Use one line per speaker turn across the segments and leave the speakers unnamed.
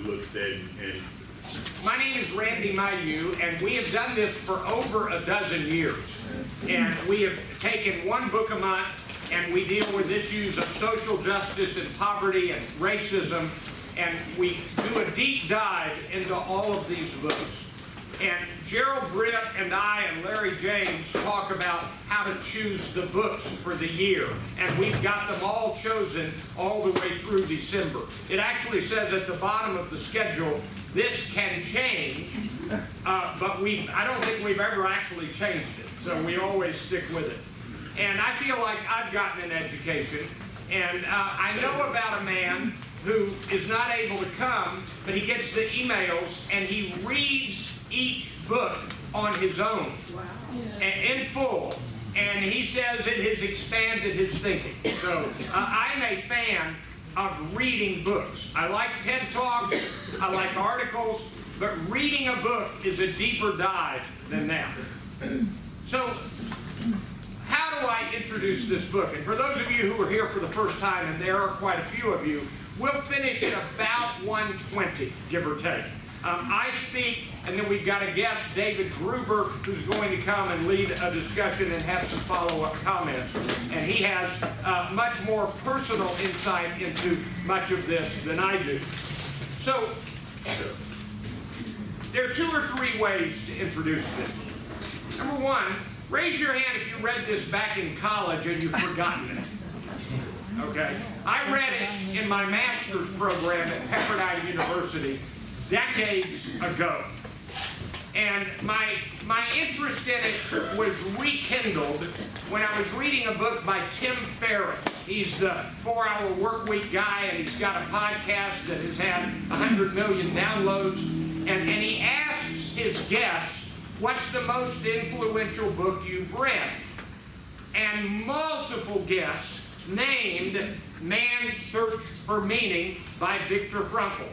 look at that and
My name is Randy Mayu, and we have done this for over a dozen years. And we have taken one book a month, and we deal with issues of social justice and poverty and racism, and we do a deep dive into all of these books. And Gerald Britt and I and Larry James talk about how to choose the books for the year. And we've got them all chosen all the way through December. It actually says at the bottom of the schedule, this can change, but I don't think we've ever actually changed it. So we always stick with it. And I feel like I've gotten an education. And I know about a man who is not able to come, but he gets the emails and he reads each book on his own, in full, and he says it has expanded his thinking. So I'm a fan of reading books. I like TED Talks, I like articles, but reading a book is a deeper dive than that. So how do I introduce this book? And for those of you who are here for the first time, and there are quite a few of you, we'll finish at about 1:20, give or take. I speak, and then we've got a guest, David Gruber, who's going to come and lead a discussion and have some follow-up comments. And he has much more personal insight into much of this than I do. So, there are 2 or 3 ways to introduce this. Number one, raise your hand if you read this back in college and you've forgotten it. Okay? I read it in my master's program at Pepperdine University decades ago. And my interest in it was rekindled when I was reading a book by Tim Ferriss. He's the 4-Hour Workweek guy, and he's got a podcast that has had 100 million downloads. And he asks his guests, what's the most influential book you've read? And multiple guests named Man's Search for Meaning by Viktor Frankl.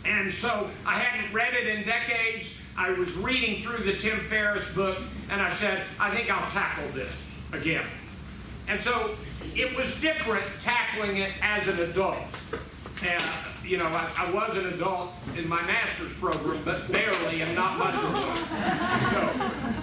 And so I hadn't read it in decades. I was reading through the Tim Ferriss book, and I said, I think I'll tackle this again. And so it was different tackling it as an adult. And, you know, I was an adult in my master's program, but barely and not much of one.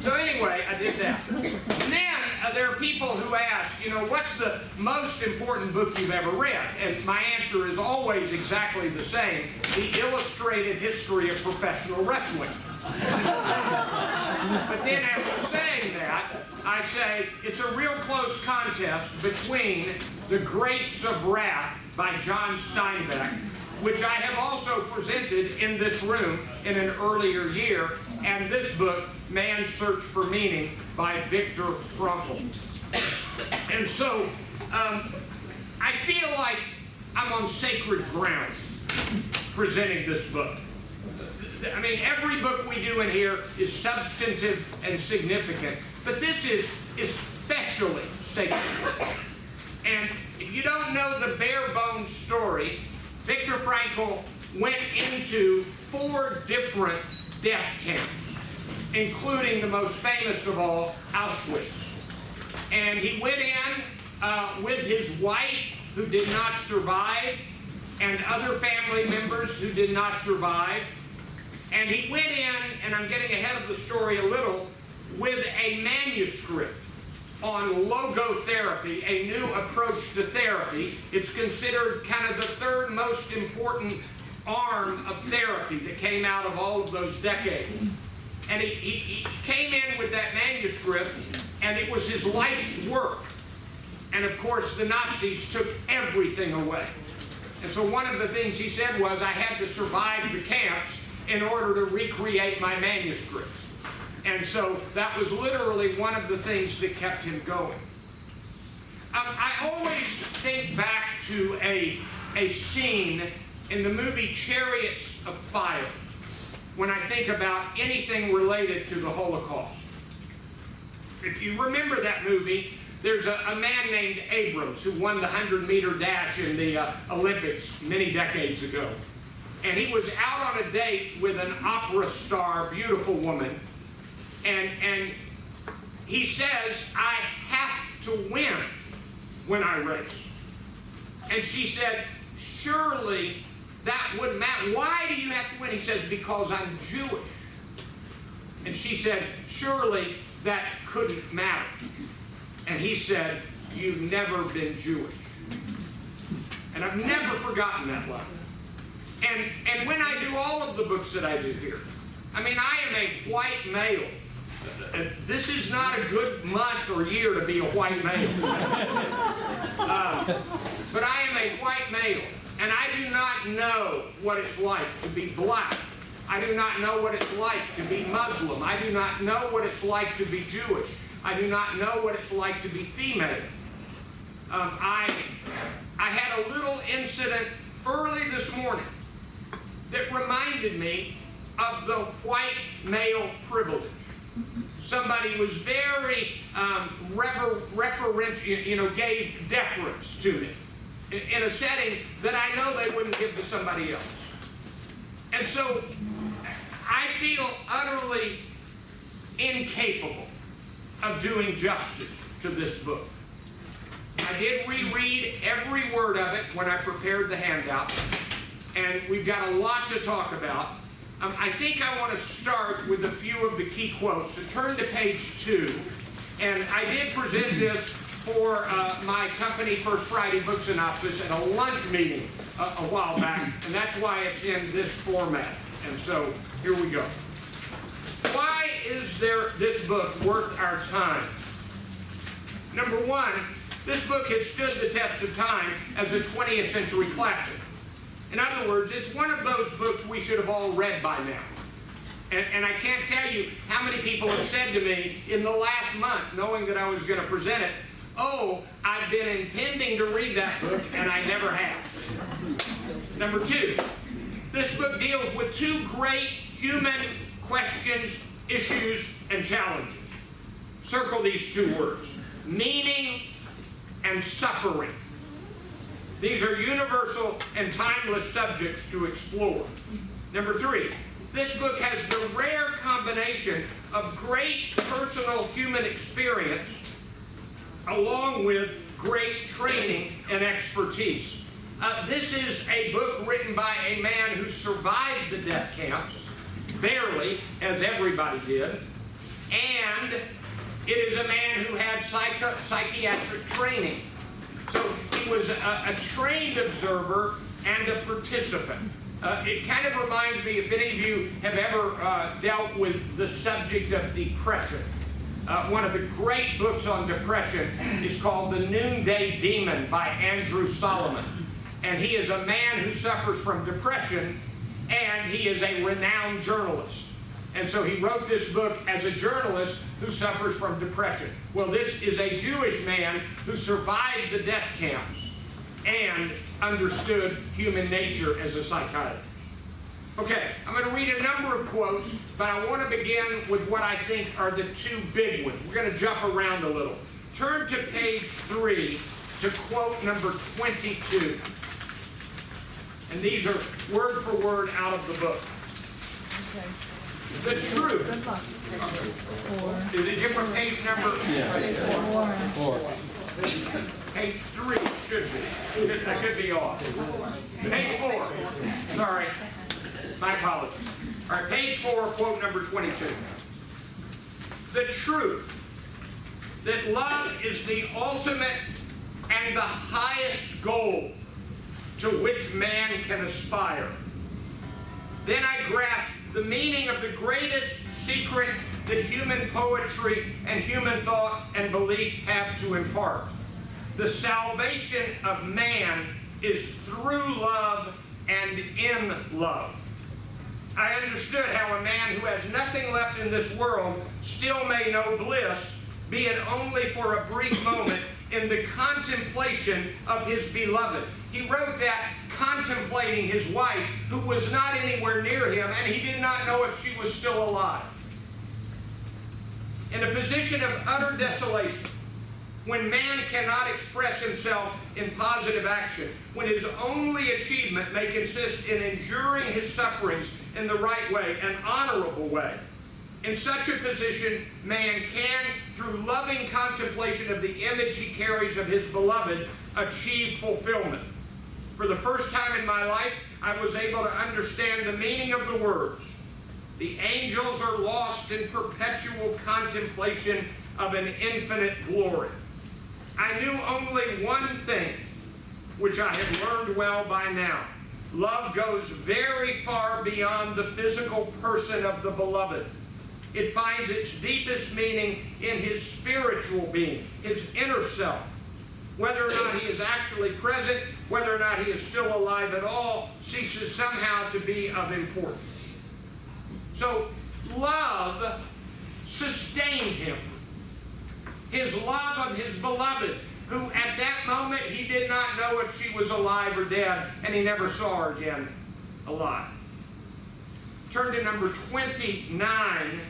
So anyway, I did that. And then there are people who ask, you know, what's the most important book you've ever read? And my answer is always exactly the same: The Illustrated History of Professional Wrestling. But then after saying that, I say it's a real close contest between The Grapes of Wrath by John Steinbeck, which I have also presented in this room in an earlier year, and this book, Man's Search for Meaning by Viktor Frankl. And so I feel like I'm on sacred ground presenting this book. I mean, every book we do in here is substantive and significant, but this is especially sacred. And if you don't know the bare bones story, Viktor Frankl went into 4 different death camps, including the most famous of all, Auschwitz. And he went in with his wife, who did not survive, and other family members who did not survive. And he went in, and I'm getting ahead of the story a little, with a manuscript on logotherapy, a new approach to therapy. It's considered kind of the 3rd most important arm of therapy that came out of all of those decades. And he came in with that manuscript, and it was his life's work. And of course, the Nazis took everything away. And so one of the things he said was, I had to survive the camps in order to recreate my manuscript. And so that was literally one of the things that kept him going. I always think back to a scene in the movie Chariots of Fire when I think about anything related to the Holocaust. If you remember that movie, there's a man named Abrams who won the 100-meter dash in the Olympics many decades ago. And he was out on a date with an opera star, beautiful woman, and he says, I have to win when I race. And she said, surely that wouldn't matter. Why do you have to win? He says, because I'm Jewish. And she said, surely that couldn't matter. And he said, you've never been Jewish. And I've never forgotten that love. And when I do all of the books that I do here, I mean, I am a white male. This is not a good month or year to be a white male. But I am a white male, and I do not know what it's like to be black. I do not know what it's like to be Muslim. I do not know what it's like to be Jewish. I do not know what it's like to be female. I had a little incident early this morning that reminded me of the white male privilege. Somebody was very referential, gave deference to me in a setting that I know they wouldn't give to somebody else. And so I feel utterly incapable of doing justice to this book. I did reread every word of it when I prepared the handout, and we've got a lot to talk about. I think I want to start with a few of the key quotes. So turn to page 2, and I did present this for my company First Friday Book Synopsis at a lunch meeting a while back, and that's why it's in this format. And so here we go. Why is this book worth our time? Number one, this book has stood the test of time as a 20th century classic. In other words, it's one of those books we should have all read by now. And I can't tell you how many people have said to me in the last month, knowing that I was going to present it, oh, I've been intending to read that book, and I never have. Number two, this book deals with two great human questions, issues, and challenges. Circle these two words: meaning and suffering. These are universal and timeless subjects to explore. Number three, this book has the rare combination of great personal human experience along with great training and expertise. This is a book written by a man who survived the death camps, barely, as everybody did, and it is a man who had psychiatric training. So he was a trained observer and a participant. It kind of reminds me, if any of you have ever dealt with the subject of depression. One of the great books on depression is called The Noonday Demon by Andrew Solomon. And he is a man who suffers from depression, and he is a renowned journalist. And so he wrote this book as a journalist who suffers from depression. Well, this is a Jewish man who survived the death camps and understood human nature as a psychiatrist. Okay, I'm going to read a number of quotes, but I want to begin with what I think are the two big ones. We're going to jump around a little. Turn to page 3 to quote number 22. And these are word for word out of the book.
Okay.
The truth.
Good luck.
Is it different page number?
Yeah.
4.
Page 3 should be. That could be off. Page 4. Sorry. My apologies. All right, page 4, quote number 22. The truth that love is the ultimate and the highest goal to which man can aspire. Then I grasped the meaning of the greatest secret that human poetry and human thought and belief have to impart. The salvation of man is through love and in love. I understood how a man who has nothing left in this world still may know bliss, be it only for a brief moment, in the contemplation of his beloved. He wrote that contemplating his wife, who was not anywhere near him, and he did not know if she was still alive. In a position of utter desolation, when man cannot express himself in positive action, when his only achievement may consist in enduring his sufferings in the right way, an honorable way, in such a position, man can, through loving contemplation of the image he carries of his beloved, achieve fulfillment. For the first time in my life, I was able to understand the meaning of the words. The angels are lost in perpetual contemplation of an infinite glory. I knew only one thing, which I have learned well by now. Love goes very far beyond the physical person of the beloved. It finds its deepest meaning in his spiritual being, his inner self. Whether or not he is actually present, whether or not he is still alive at all, ceases somehow to be of importance. So, love sustained him. His love of his beloved, who at that moment he did not know if she was alive or dead, and he never saw her again alive. Turn to number 29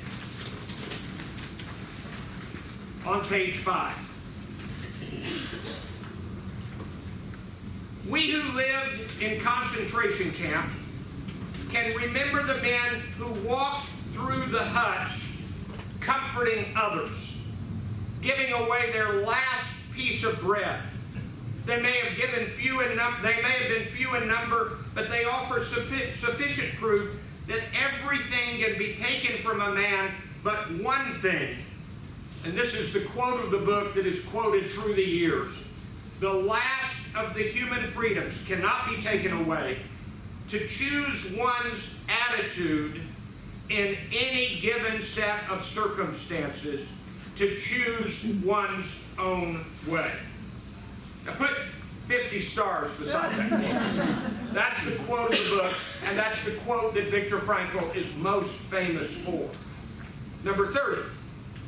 on page 5. We who lived in concentration camps can remember the men who walked through the huts comforting others, giving away their last piece of bread. They may have been few in number, but they offer sufficient proof that everything can be taken from a man but one thing. And this is the quote of the book that is quoted through the years. The last of the human freedoms cannot be taken away. To choose one's attitude in any given set of circumstances, to choose one's own way. Now put 50 stars beside that quote. That's the quote of the book, and that's the quote that Viktor Frankl is most famous for. Number 30.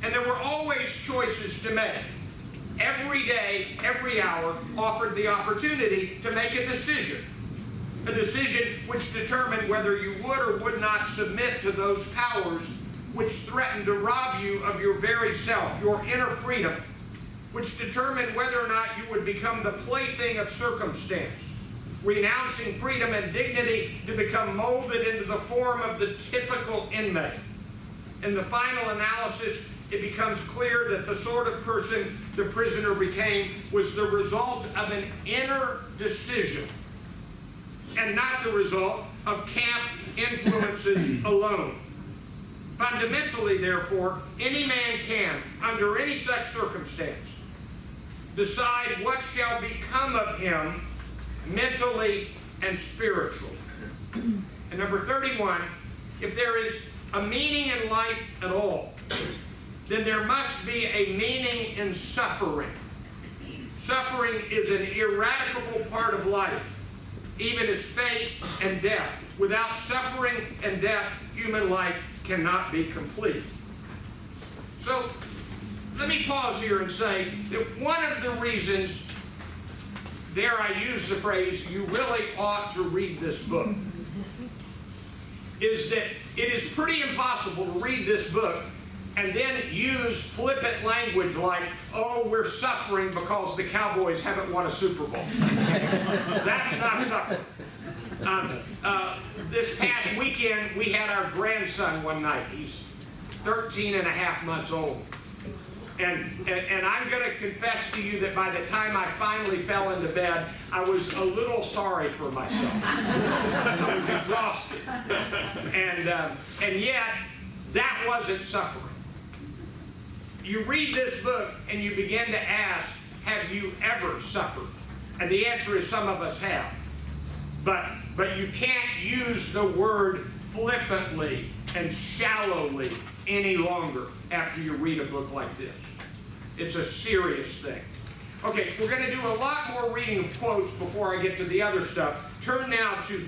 And there were always choices to make. Every day, every hour offered the opportunity to make a decision. A decision which determined whether you would or would not submit to those powers which threatened to rob you of your very self, your inner freedom, which determined whether or not you would become the plaything of circumstance, renouncing freedom and dignity to become molded into the form of the typical inmate. In the final analysis, it becomes clear that the sort of person the prisoner became was the result of an inner decision and not the result of camp influences alone. Fundamentally, therefore, any man can, under any such circumstance, decide what shall become of him mentally and spiritually. And number 31, if there is a meaning in life at all, then there must be a meaning in suffering. Suffering is an ineradicable part of life, even as fate and death. Without suffering and death, human life cannot be complete. So, let me pause here and say that one of the reasons, dare I use the phrase, you really ought to read this book, is that it is pretty impossible to read this book and then use flippant language like, oh, we're suffering because the Cowboys haven't won a Super Bowl. That's not suffering. This past weekend, we had our grandson one night. He's 13 and a half months old. And I'm going to confess to you that by the time I finally fell into bed, I was a little sorry for myself. I was exhausted. And yet, that wasn't suffering. You read this book and you begin to ask, have you ever suffered? And the answer is some of us have. But you can't use the word flippantly and shallowly any longer after you read a book like this. It's a serious thing. Okay, we're going to do a lot more reading of quotes before I get to the other stuff. Turn now to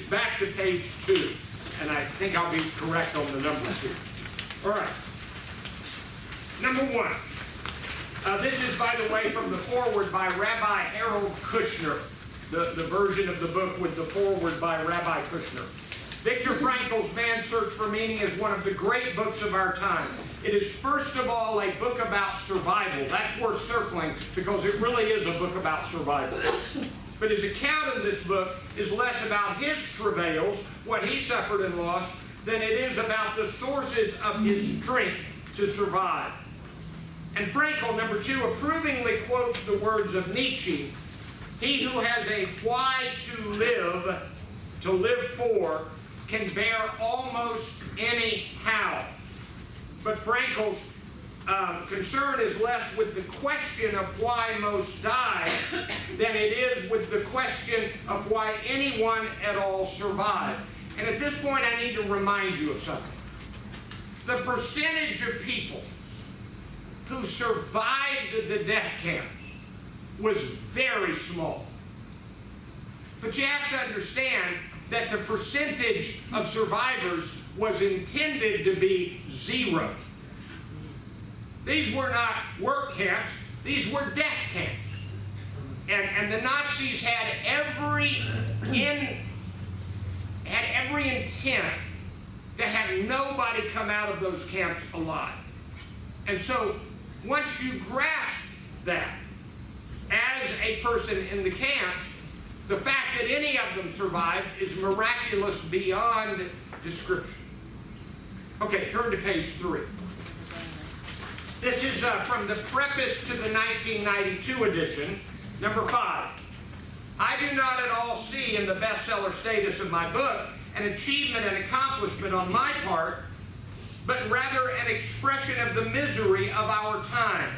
back to page 2. And I think I'll be correct on the numbers here. All right. Number 1. This is, by the way, from the foreword by Rabbi Harold Kushner, the version of the book with the foreword by Rabbi Kushner. Viktor Frankl's Man's Search for Meaning is one of the great books of our time. It is, first of all, a book about survival. That's worth circling because it really is a book about survival. But his account in this book is less about his travails, what he suffered and lost, than it is about the sources of his strength to survive. And Frankl, number 2, approvingly quotes the words of Nietzsche, "He who has a why to live to live for can bear almost any how. But Frankel's concern is less with the question of why most die than it is with the question of why anyone at all survived. And at this point, I need to remind you of something. The percentage of people who survived the death camps was very small. But you have to understand that the percentage of survivors was intended to be zero. These were not work camps, these were death camps. And the Nazis had every intent to have nobody come out of those camps alive. And so, once you grasp that, as a person in the camps, the fact that any of them survived is miraculous beyond description. Okay, turn to page 3. This is from the preface to the 1992 edition, number 5. I do not at all see in the bestseller status of my book an achievement and accomplishment on my part, but rather an expression of the misery of our time.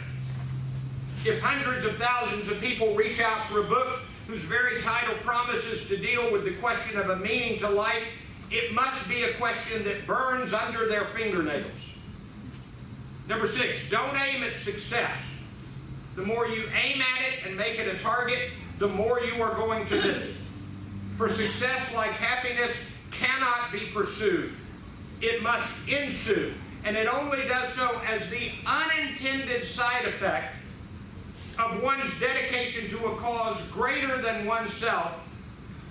If hundreds of thousands of people reach out for a book whose very title promises to deal with the question of a meaning to life, it must be a question that burns under their fingernails. Number 6, don't aim at success. The more you aim at it and make it a target, the more you are going to miss it. For success, like happiness, cannot be pursued. It must ensue, and it only does so as the unintended side effect of one's dedication to a cause greater than oneself,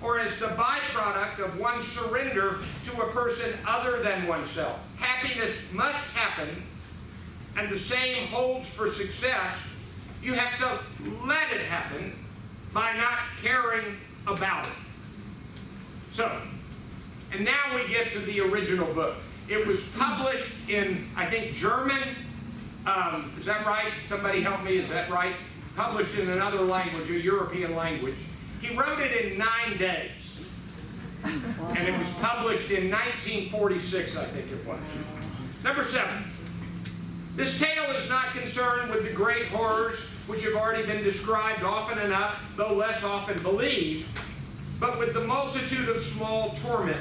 or as the byproduct of one's surrender to a person other than oneself. Happiness must happen, and the same holds for success. You have to let it happen by not caring about it. So, and now we get to the original book. It was published in, I think, German. Is that right? Somebody help me, is that right? Published in another language, a European language. He wrote it in 9 days. And it was published in 1946, I think it was. Number 7. This tale is not concerned with the great horrors which have already been described often enough, though less often believed, but with the multitude of small torments.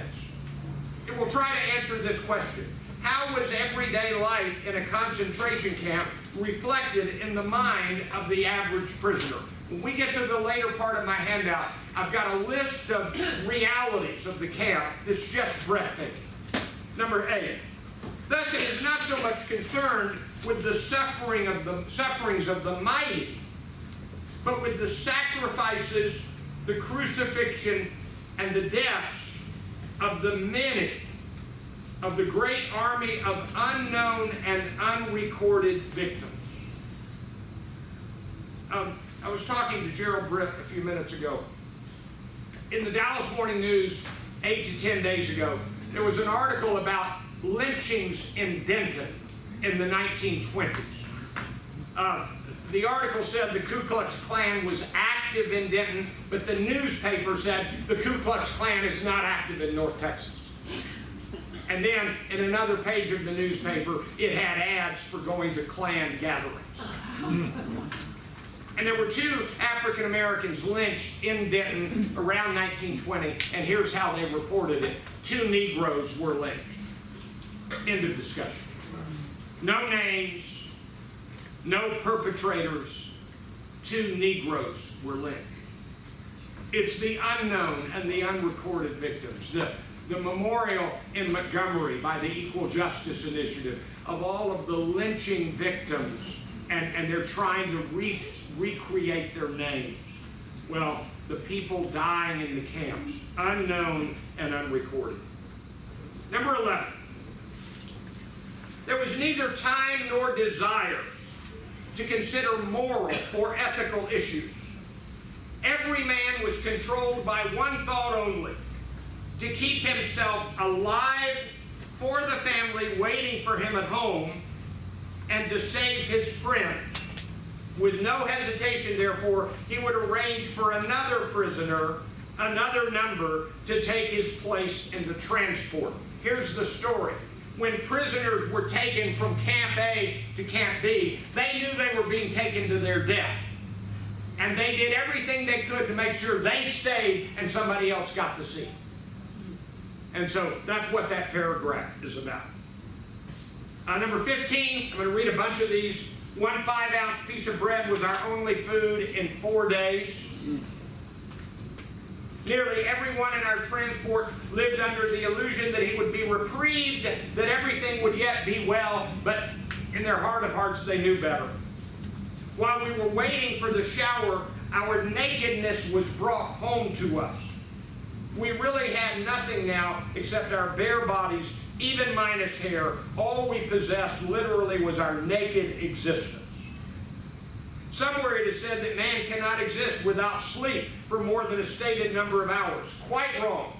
It will try to answer this question. How was everyday life in a concentration camp reflected in the mind of the average prisoner? When we get to the later part of my handout, I've got a list of realities of the camp that's just breathtaking. Number 8. Thus, it is not so much concerned with the sufferings of the mighty, but with the sacrifices, the crucifixion, and the deaths of the many, of the great army of unknown and unrecorded victims. I was talking to Gerald Britt a few minutes ago. In the Dallas Morning News 8 to 10 days ago, there was an article about lynchings in Denton in the 1920s. The article said the Ku Klux Klan was active in Denton, but the newspaper said the Ku Klux Klan is not active in North Texas. And then, in another page of the newspaper, it had ads for going to Klan gatherings. And there were 2 African Americans lynched in Denton around 1920, and here's how they reported it. 2 Negroes were lynched. End of discussion. No names, no perpetrators. 2 Negroes were lynched. It's the unknown and the unrecorded victims. The memorial in Montgomery by the Equal Justice Initiative of all of the lynching victims, and they're trying to recreate their names. Well, the people dying in the camps, unknown and unrecorded. Number 11. There was neither time nor desire to consider moral or ethical issues. Every man was controlled by one thought only: to keep himself alive for the family waiting for him at home, and to save his friends. With no hesitation, therefore, he would arrange for another prisoner, another number to take his place in the transport. Here's the story. When prisoners were taken from Camp A to Camp B, they knew they were being taken to their death. And they did everything they could to make sure they stayed and somebody else got the seat. And so that's what that paragraph is about. Number 15, I'm going to read a bunch of these. 1 5-ounce piece of bread was our only food in 4 days. Nearly everyone in our transport lived under the illusion that he would be reprieved, that everything would yet be well, but in their heart of hearts they knew better. While we were waiting for the shower, our nakedness was brought home to us. We really had nothing now except our bare bodies, even minus hair. All we possessed literally was our naked existence. Somewhere it is said that man cannot exist without sleep for more than a stated number of hours. Quite wrong.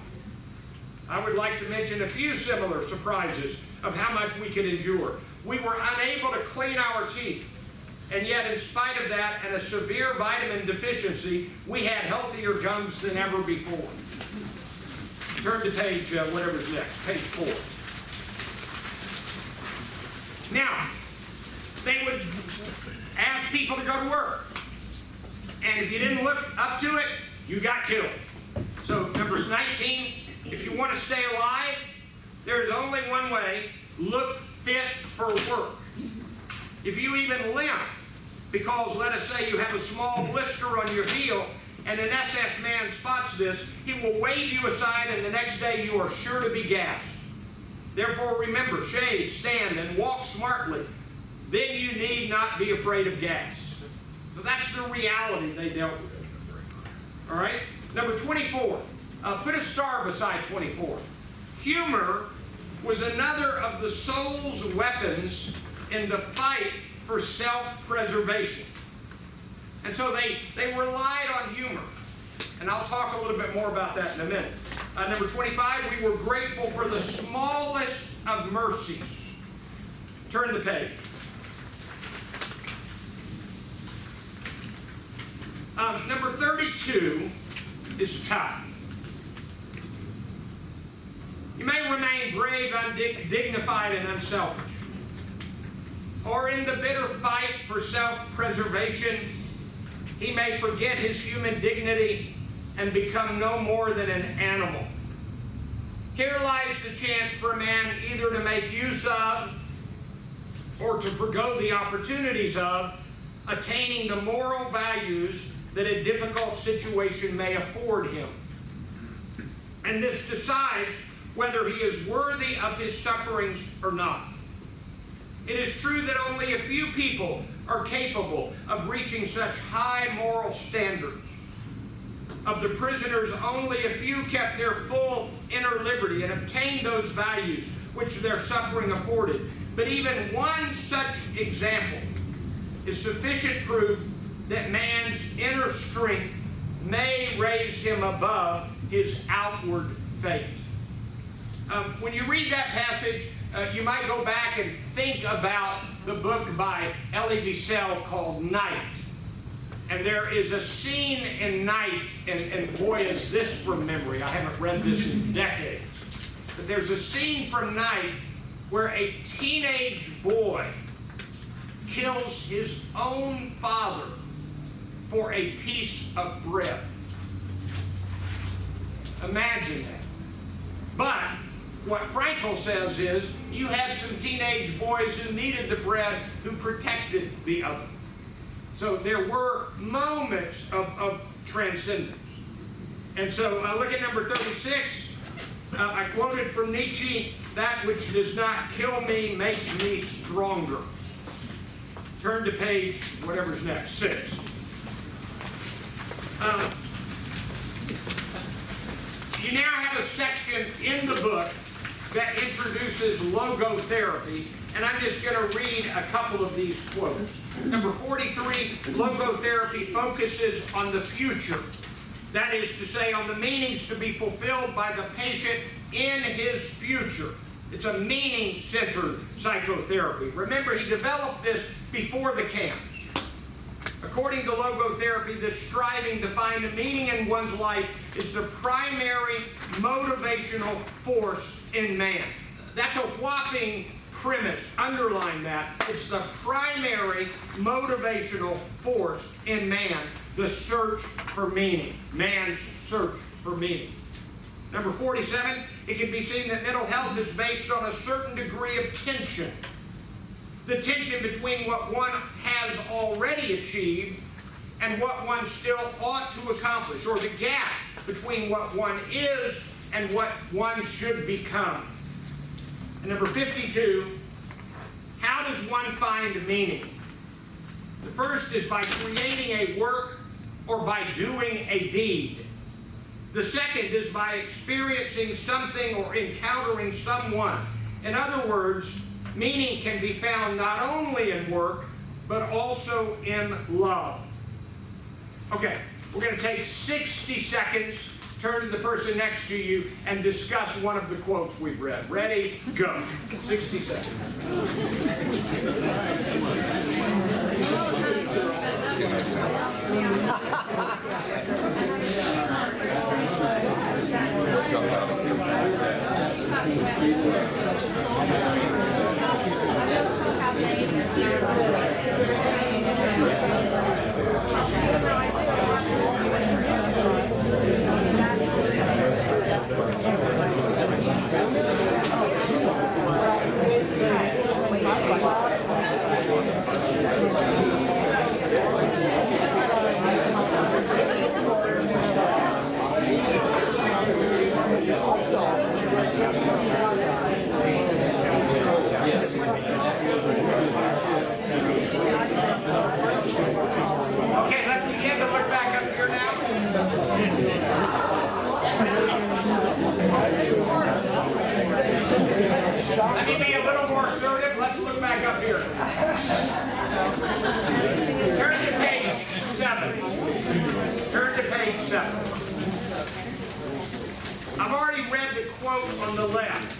I would like to mention a few similar surprises of how much we could endure. We were unable to clean our teeth, and yet in spite of that and a severe vitamin deficiency, we had healthier gums than ever before. Turn to page, whatever's next, page 4. Now, they would ask people to go to work. And if you didn't look up to it, you got killed. So, number 19, if you want to stay alive, there is only one way: look fit for work. If you even limp, because let us say you have a small blister on your heel, and an SS man spots this, he will wave you aside, and the next day you are sure to be gassed. Therefore, remember, shave, stand, and walk smartly. Then you need not be afraid of gas. So that's the reality they dealt with. All right? Number 24. Put a star beside 24. Humor was another of the soul's weapons in the fight for self-preservation. And so they relied on humor. And I'll talk a little bit more about that in a minute. Number 25, we were grateful for the smallest of mercies. Turn the page. Number 32 is tough. You may remain brave, undignified, and unselfish. Or in the bitter fight for self-preservation, he may forget his human dignity and become no more than an animal. Here lies the chance for a man either to make use of or to forgo the opportunities of attaining the moral values that a difficult situation may afford him. And this decides whether he is worthy of his sufferings or not. It is true that only a few people are capable of reaching such high moral standards. Of the prisoners, only a few kept their full inner liberty and obtained those values which their suffering afforded. But even one such example is sufficient proof that man's inner strength may raise him above his outward fate. When you read that passage, you might go back and think about the book by Elie Wiesel called Night. And there is a scene in Night, and boy is this from memory, I haven't read this in decades, but there's a scene from Night where a teenage boy kills his own father for a piece of bread. Imagine that. But what Frankel says is, you had some teenage boys who needed the bread who protected the other. So there were moments of transcendence. And so look at number 36. I quoted from Nietzsche, "That which does not kill me makes me stronger." Turn to page, whatever's next, 6. You now have a section in the book that introduces logotherapy, and I'm just going to read a couple of these quotes. Number 43, logotherapy focuses on the future. That is to say, on the meanings to be fulfilled by the patient in his future. It's a meaning-centered psychotherapy. Remember, he developed this before the camps. According to logotherapy, this striving to find a meaning in one's life is the primary motivational force in man. That's a whopping premise. Underline that. It's the primary motivational force in man, the search for meaning. Man's search for meaning. Number 47, it can be seen that mental health is based on a certain degree of tension. The tension between what one has already achieved and what one still ought to accomplish, or the gap between what one is and what one should become. And number 52, how does one find meaning? The first is by creating a work or by doing a deed. The second is by experiencing something or encountering someone. In other words, meaning can be found not only in work, but also in love. Okay, we're going to take 60 seconds, turn to the person next to you, and discuss one of the quotes we've read. Ready? Go. 60 seconds. Okay, let's begin to look back up here now. Let me be a little more assertive. Let's look back up here. Turn to page 7. Turn to page 7. I've already read the quote on the left.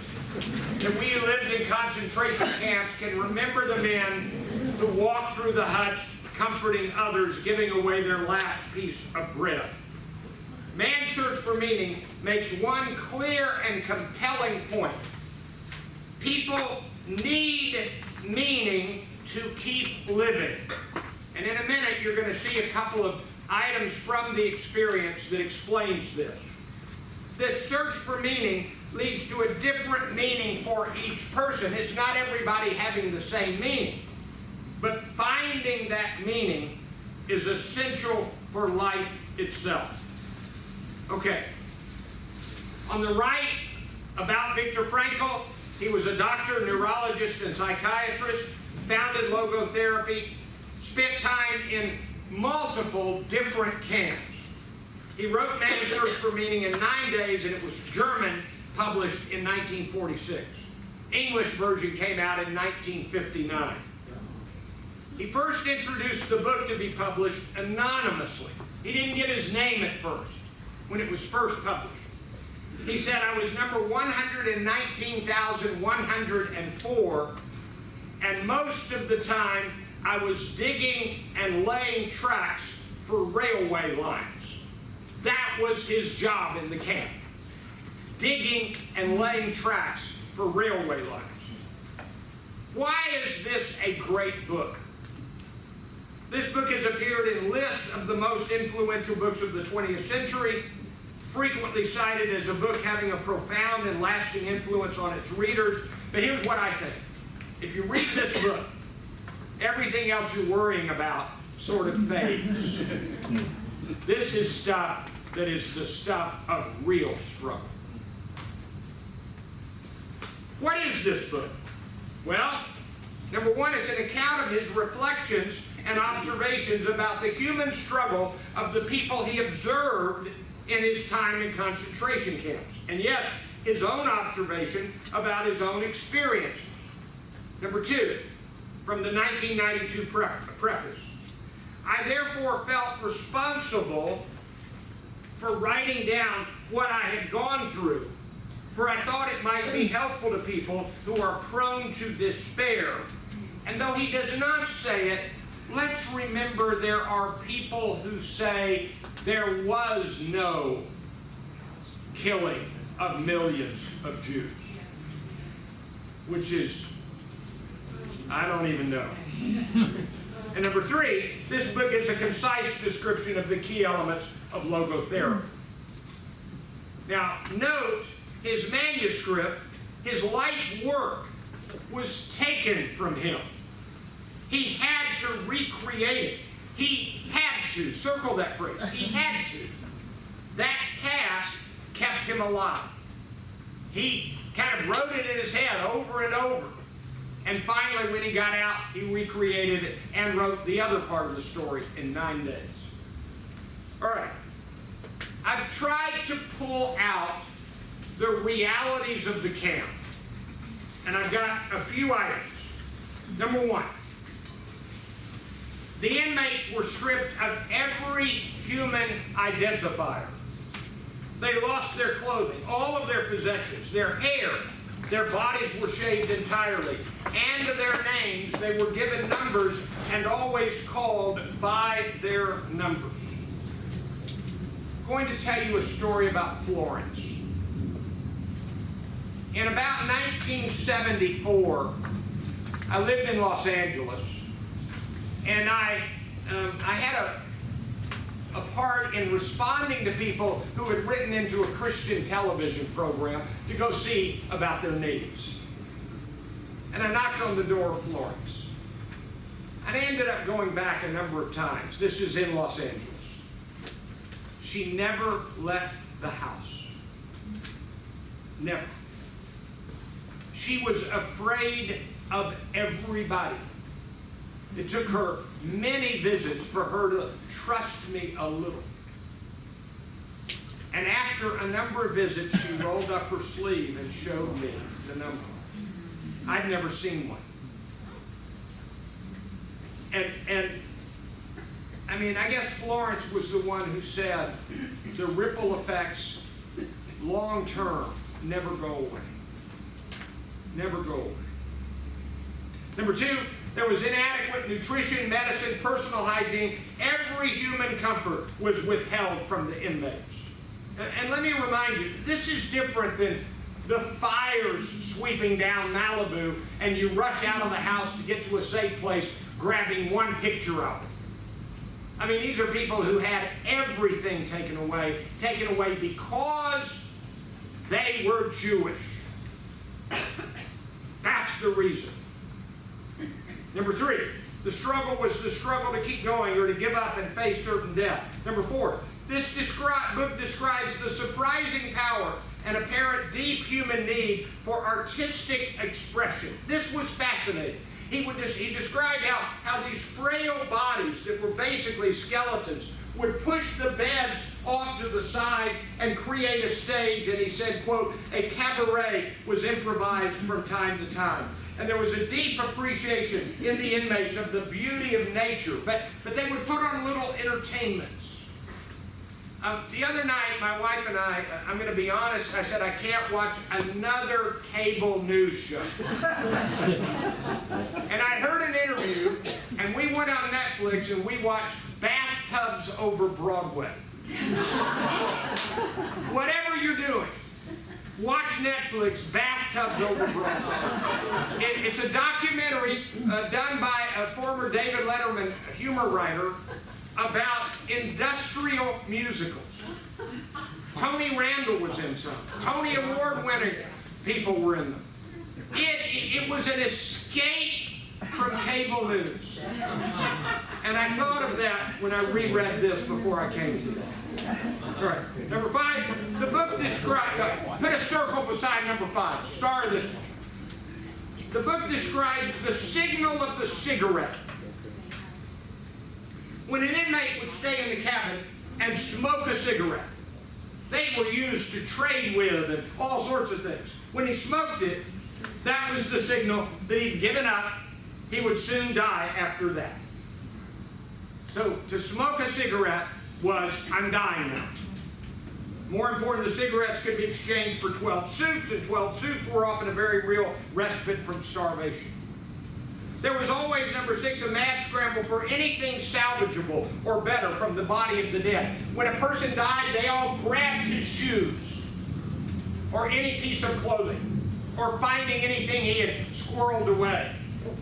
That we who lived in concentration camps can remember the men who walked through the huts, comforting others, giving away their last piece of bread. Man's search for meaning makes one clear and compelling point. People need meaning to keep living. And in a minute, you're going to see a couple of items from the experience that explains this. This search for meaning leads to a different meaning for each person. It's not everybody having the same meaning. But finding that meaning is essential for life itself. Okay. On the right, about Viktor Frankl, he was a doctor, neurologist, and psychiatrist, founded logotherapy, spent time in multiple different camps. He wrote Man's Search for Meaning in 9 days, and it was German, published in 1946. English version came out in 1959. He first introduced the book to be published anonymously. He didn't give his name at first, when it was first published. He said, I was number 119,104, and most of the time I was digging and laying tracks for railway lines. That was his job in the camp. Digging and laying tracks for railway lines. Why is this a great book? This book has appeared in lists of the most influential books of the 20th century, frequently cited as a book having a profound and lasting influence on its readers. But here's what I think. If you read this book, everything else you're worrying about sort of fades. This is stuff that is the stuff of real struggle. What is this book? Well, number one, it's an account of his reflections and observations about the human struggle of the people he observed in his time in concentration camps. And yes, his own observation about his own experiences. Number two, from the 1992 preface, I therefore felt responsible for writing down what I had gone through, for I thought it might be helpful to people who are prone to despair. And though he does not say it, let's remember there are people who say there was no killing of millions of Jews, which is, I don't even know. And number three, this book is a concise description of the key elements of logotherapy. Now, note his manuscript, his life work, was taken from him. He had to recreate it. He had to, circle that phrase, he had to. That task kept him alive. He kind of wrote it in his head over and over. And finally, when he got out, he recreated it and wrote the other part of the story in 9 days. All right. I've tried to pull out the realities of the camp. And I've got a few items. Number one, the inmates were stripped of every human identifier. They lost their clothing, all of their possessions, their hair, their bodies were shaved entirely, and their names, they were given numbers and always called by their numbers. I'm going to tell you a story about Florence. In about 1974, I lived in Los Angeles, and I had a part in responding to people who had written into a Christian television program to go see about their needs. And I knocked on the door of Florence. And I ended up going back a number of times. This is in Los Angeles. She never left the house. Never. She was afraid of everybody. It took her many visits for her to trust me a little. And after a number of visits, she rolled up her sleeve and showed me the number. I'd never seen one. And I mean, I guess Florence was the one who said the ripple effects, long term, never go away. Never go away. Number two, there was inadequate nutrition, medicine, personal hygiene. Every human comfort was withheld from the inmates. And let me remind you, this is different than the fires sweeping down Malibu and you rush out of the house to get to a safe place, grabbing one picture of it. I mean, these are people who had everything taken away because they were Jewish. That's the reason. Number three, the struggle was the struggle to keep going or to give up and face certain death. Number four, this book describes the surprising power and apparent deep human need for artistic expression. This was fascinating. He described how these frail bodies that were basically skeletons would push the beds off to the side and create a stage, and he said, quote, a cabaret was improvised from time to time. And there was a deep appreciation in the inmates of the beauty of nature, but they would put on little entertainments. The other night, my wife and I'm going to be honest, I said I can't watch another cable news show. And I heard an interview, and we went on Netflix and we watched Bathtubs Over Broadway. Whatever you're doing, watch Netflix, Bathtubs Over Broadway. It's a documentary done by a former David Letterman humor writer about industrial musicals. Tony Randall was in some. Tony Award-winning people were in them. It was an escape from cable news. And I thought of that when I reread this before I came today. All right, number five, the book describes, put a circle beside number five, star this one. The book describes the signal of the cigarette. When an inmate would stay in the cabin and smoke a cigarette, they were used to trade with and all sorts of things. When he smoked it, that was the signal that he'd given up. He would soon die after that. So to smoke a cigarette was, I'm dying now. More important, the cigarettes could be exchanged for 12 suits, and 12 suits were often a very real respite from starvation. There was always, number 6, a mad scramble for anything salvageable or better from the body of the dead. When a person died, they all grabbed his shoes or any piece of clothing or finding anything he had squirreled away.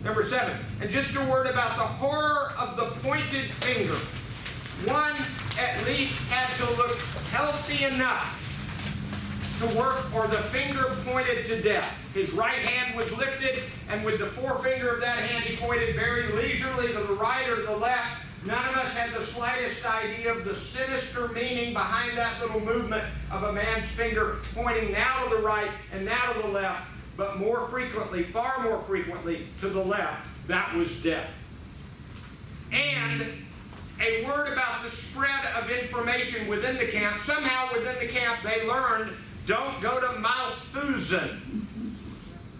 Number 7, and just a word about the horror of the pointed finger. One at least had to look healthy enough to work, or the finger pointed to death. His right hand was lifted, and with the forefinger of that hand he pointed very leisurely to the right or the left. None of us had the slightest idea of the sinister meaning behind that little movement of a man's finger pointing now to the right and now to the left, but more frequently, far more frequently, to the left. That was death. And a word about the spread of information within the camp. Somehow within the camp they learned, don't go to Malthusen.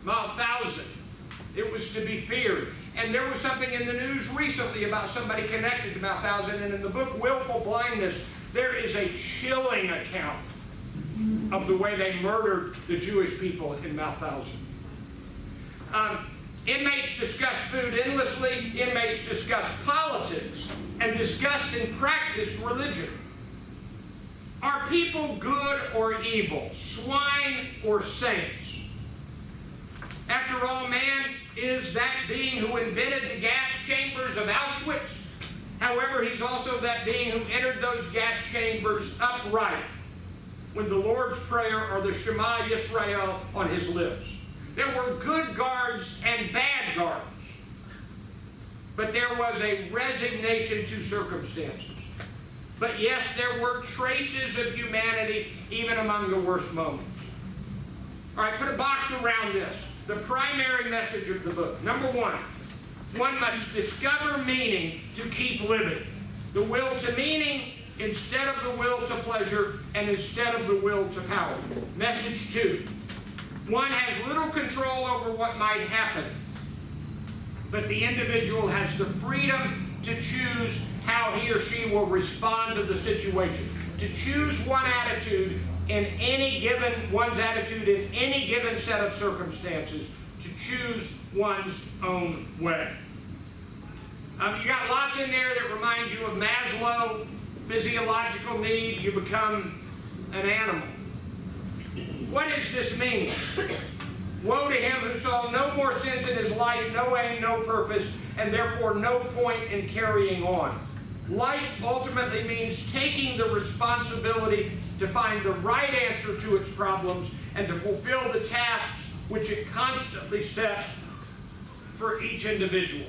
Malthausen. It was to be feared. And there was something in the news recently about somebody connected to Malthausen, and in the book Willful Blindness, there is a chilling account of the way they murdered the Jewish people in Malthausen. Inmates discussed food endlessly, inmates discussed politics, and discussed and practiced religion. Are people good or evil, swine or saints? After all, man is that being who invented the gas chambers of Auschwitz. However, he's also that being who entered those gas chambers upright with the Lord's Prayer or the Shema Yisrael on his lips. There were good guards and bad guards, but there was a resignation to circumstances. But yes, there were traces of humanity even among the worst moments. All right, put a box around this. The primary message of the book. Number 1, one must discover meaning to keep living. The will to meaning instead of the will to pleasure and instead of the will to power. Message 2, one has little control over what might happen, but the individual has the freedom to choose how he or she will respond to the situation, to choose one's attitude in any given set of circumstances, to choose one's own way. You got lots in there that remind you of Maslow, physiological need. You become an animal. What does this mean? Woe to him who saw no more sense in his life, no aim, no purpose, and therefore no point in carrying on. Life ultimately means taking the responsibility to find the right answer to its problems and to fulfill the tasks which it constantly sets for each individual.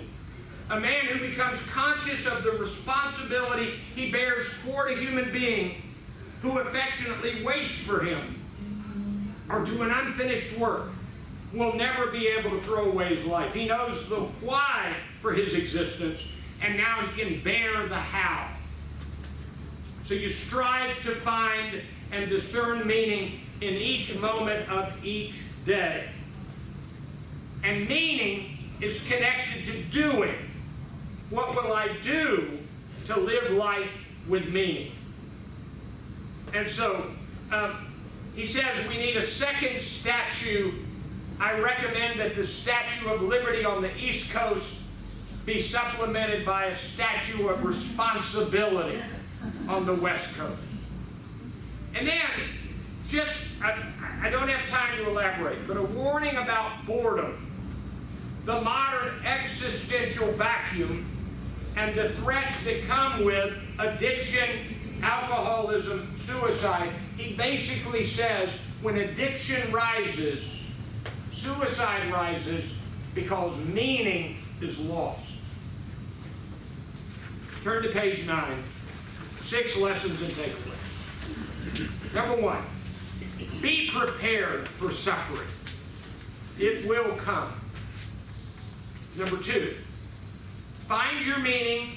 A man who becomes conscious of the responsibility he bears toward a human being who affectionately waits for him or to an unfinished work will never be able to throw away his life. He knows the why for his existence, and now he can bear the how. So you strive to find and discern meaning in each moment of each day. And meaning is connected to doing. What will I do to live life with meaning? And so he says we need a second statue. I recommend that the Statue of Liberty on the East Coast be supplemented by a statue of responsibility on the West Coast. And then, I don't have time to elaborate, but a warning about boredom, the modern existential vacuum, and the threats that come with addiction, alcoholism, suicide. He basically says when addiction rises, suicide rises because meaning is lost. Turn to page 9. 6 lessons and takeaways. Number 1, be prepared for suffering. It will come. Number 2, find your meaning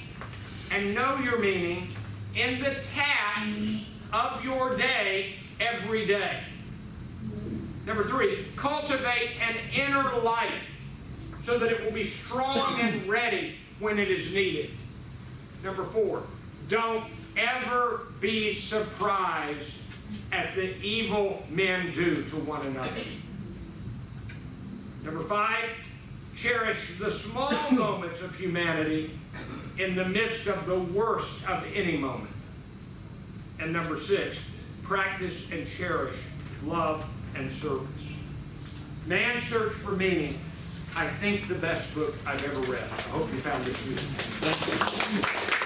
and know your meaning in the tasks of your day every day. Number 3, cultivate an inner life so that it will be strong and ready when it is needed. Number 4, don't ever be surprised at the evil men do to one another. Number 5, cherish the small moments of humanity in the midst of the worst of any moment. And number 6, practice and cherish love and service. Man's Search for Meaning, I think the best book I've ever read. I hope you found it useful. Thank you.